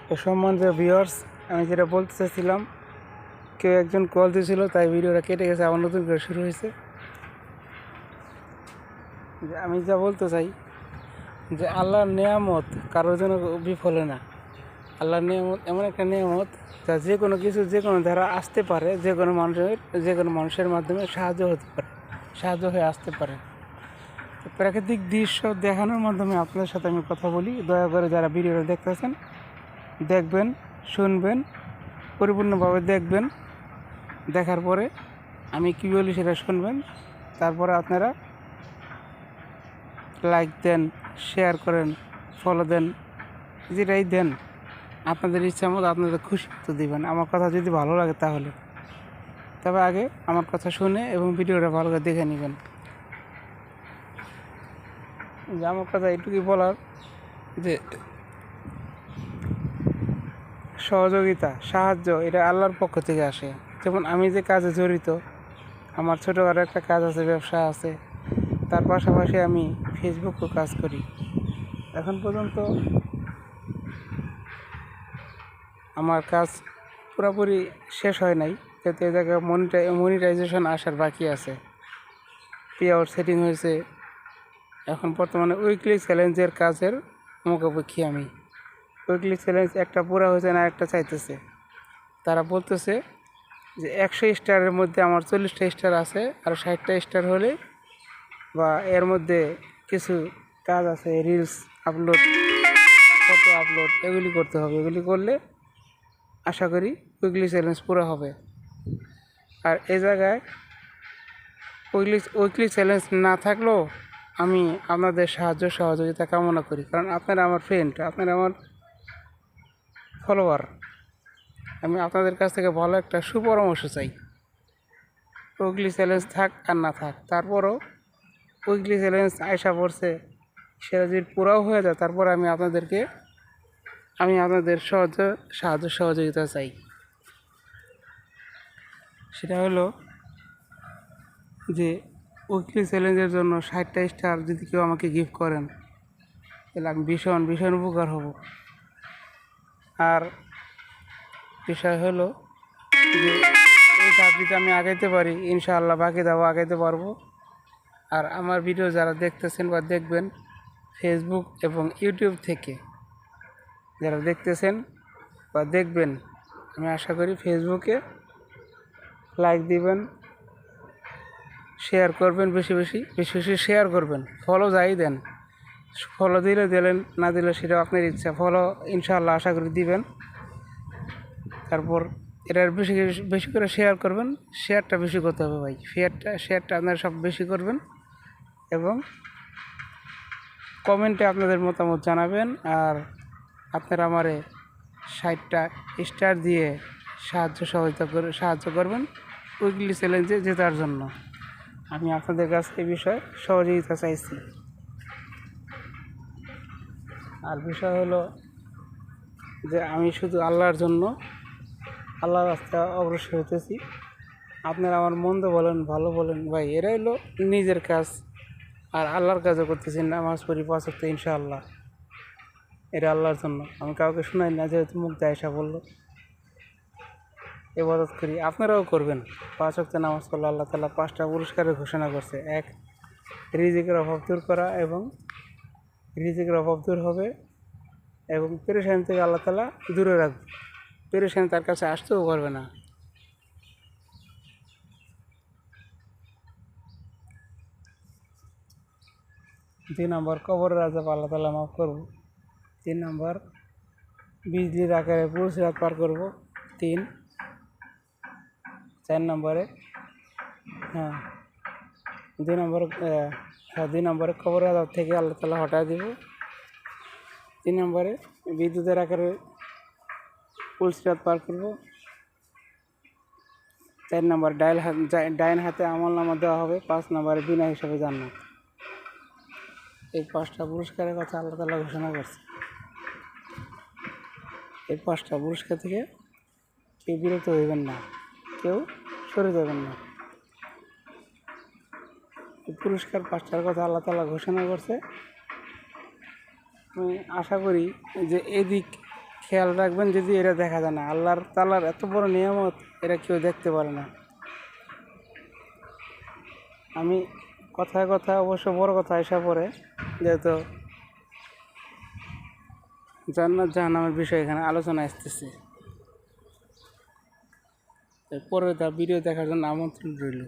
তো সম্মানিত ভিউয়ার্স, আমি যেটা বলতে চাইছিলাম, কেউ একজন কল দিয়েছিল, তাই ভিডিওটা কেটে গেছে, আবার নতুন করে শুরু হয়েছে। যে আমি যা বলতে চাই যে আল্লাহর নেয়ামত কারোর জন্য বিফলে না। আল্লাহর নেয়ামত এমন একটা নেয়ামত যা যে কোনো কিছু যে কোনো ধারা আসতে পারে, যে কোনো মানুষের মাধ্যমে সাহায্য হতে পারে, সাহায্য হয়ে আসতে পারে। প্রাকৃতিক দৃশ্য দেখানোর মাধ্যমে আপনাদের সাথে আমি কথা বলি। দয়া করে যারা ভিডিওটা দেখতেছেন, দেখবেন, শুনবেন, পরিপূর্ণভাবে দেখবেন। দেখার পরে আমি কী বলি সেটা শুনবেন। তারপরে আপনারা লাইক দেন, শেয়ার করেন, ফলো দেন, যেটাই দেন আপনাদের ইচ্ছা মতো, আপনাদের খুশি তো দিবেন। আমার কথা যদি ভালো লাগে তাহলে, তবে আগে আমার কথা শুনে এবং ভিডিওটা ভালো করে দেখে নেবেন। যে আমার কথা এইটুকুই বলার যে সহযোগিতা, সাহায্য এটা আল্লাহর পক্ষ থেকে আসে। যেমন আমি যে কাজে জড়িত, আমার ছোটোখাটো একটা কাজ আছে, ব্যবসা আছে, তার পাশাপাশি আমি ফেসবুকও কাজ করি। এখন পর্যন্ত আমার কাজ পুরোপুরি শেষ হয় নাই, যাতে এ জায়গায় মনিটাইজেশন আসার বাকি আছে। পে আউট সেটিং হয়েছে। এখন বর্তমানে উইকলি চ্যালেঞ্জের কাজের মুখোমুখি আমি। উইকলি চ্যালেঞ্জ একটা পুরো হয়েছে না, একটা চাইতেছে। তারা বলতেছে যে 100 স্টারের মধ্যে আমার 40টা স্টার আছে, আর 60টা স্টার হলে বা এর মধ্যে কিছু কাজ আছে, রিলস আপলোড, ফটো আপলোড, এগুলি করতে হবে। এগুলি করলে আশা করি উইকলি চ্যালেঞ্জ পুরো হবে। আর এ জায়গায় উইকলি চ্যালেঞ্জ না থাকলেও আমি আপনাদের সাহায্য সহযোগিতা কামনা করি, কারণ আপনারা আমার ফ্রেন্ড, আপনারা আমার ফলোয়ার। আমি আপনাদের কাছ থেকে ভালো একটা সুপরামর্শ চাই। উইকলি চ্যালেঞ্জ থাক আর না থাক, তারপরও উইকলি চ্যালেঞ্জ আয়সা পড়ছে, সেটা যদি পুরাও হয়ে যায়, তারপরে আমি আপনাদের সাহায্য সহযোগিতা চাই। সেটা হলো যে উইকলি চ্যালেঞ্জের জন্য 60টা স্টার যদি কেউ আমাকে গিফট করেন, তাহলে আমি ভীষণ ভীষণ উপকার হব। আর বিষয় হলো যে এই চাকরিতে আমি আগাইতে পারি, ইনশাআল্লাহ বাকি দাও আগাইতে পারবো। আর আমার ভিডিও যারা দেখতেছেন বা দেখবেন, ফেসবুক এবং ইউটিউব থেকে যারা দেখতেছেন বা দেখবেন, আমি আশা করি ফেসবুকে লাইক দিবেন, শেয়ার করবেন, বেশি বেশি শেয়ার করবেন। ফলো যাই দেন, ফলো দিলে দিলেন, না দিলে সেটা আপনার ইচ্ছা। ফলো ইনশাআল্লাহ আশা করি দিবেন। তারপর এটার বেশি করে শেয়ার করবেন। শেয়ারটা বেশি করতে হবে ভাই, শেয়ারটা আপনারা সব বেশি করবেন এবং কমেন্টে আপনাদের মতামত জানাবেন। আর আপনারা আমারে 60টা স্টার দিয়ে সাহায্য করবেন উইকলি চ্যালেঞ্জে জেতার জন্য। আমি আপনাদের কাছে এই বিষয়ে সহযোগিতা চাইছি। আর বিষয় হলো যে আমি শুধু আল্লাহর জন্য, আল্লাহর রাস্তা অগ্রসর হতেছি। আপনারা আমার মন্দ বলেন, ভালো বলেন, ভাই এরা হলো নিজের কাজ, আর আল্লাহর কাজও করতেছি। নামাজ পড়ি 5 ওয়াক্ত ইনশাআল্লাহ, এটা আল্লাহর জন্য। আমি কাউকে শোনাই না, যেহেতু মুখ আয়েশা বললো ইবাদত করি, আপনারাও করবেন। 5 ওয়াক্ত নামাজ পড়লে আল্লাহ তাআলা 5টা পুরস্কারের ঘোষণা করছে। 1, রিজিকের অভাব দূর করা, এবং রিজিকের অভাব দূর হবে, এবং পেরেশানি থেকে আল্লাহ তাআলা দূরে রাখবে। পেরেশানি তার কাছে আসতেও পারবে না। 2 নম্বর, কবরের আযাব আল্লাহ তাআলা মাফ করবো। 3 নম্বর, বিজলির আকারে পুরস্কার পার করবো। 3, 4 নম্বরে 2 নম্বরে কবরের আযাব থেকে আল্লাহ তাআলা হটায় দিব। 3 নম্বরে বিদ্যুতের আকারে পুরস্কার পার করবো। 4 নম্বর, ডাইন হাতে আমলনামা দেওয়া হবে। 5 নম্বরে বিনা হিসাবে জান্নাত। এই 5টা পুরস্কারের কথা আল্লাহ তাআলা ঘোষণা করছে। এই 5টা পুরস্কার থেকে কেউ বিরত হইবেন না, কেউ সরে যাবেন না। এই পুরস্কার 5টার কথা আল্লাহ তাআলা ঘোষণা করছে। আমি আশা করি যে এদিক খেয়াল রাখবেন, যদি এরা দেখা যায় না। আল্লাহর তাআলার এত বড় নিয়ামত, এরা কেউ দেখতে পারে না। আমি কথায় কথায় অবশ্য বড় কথা আসা পড়ে, যেহেতু জান্নাত জাহান্নামের বিষয় এখানে আলোচনা আসতেছে। পরে তা ভিডিও দেখার জন্য আমন্ত্রণ রইল।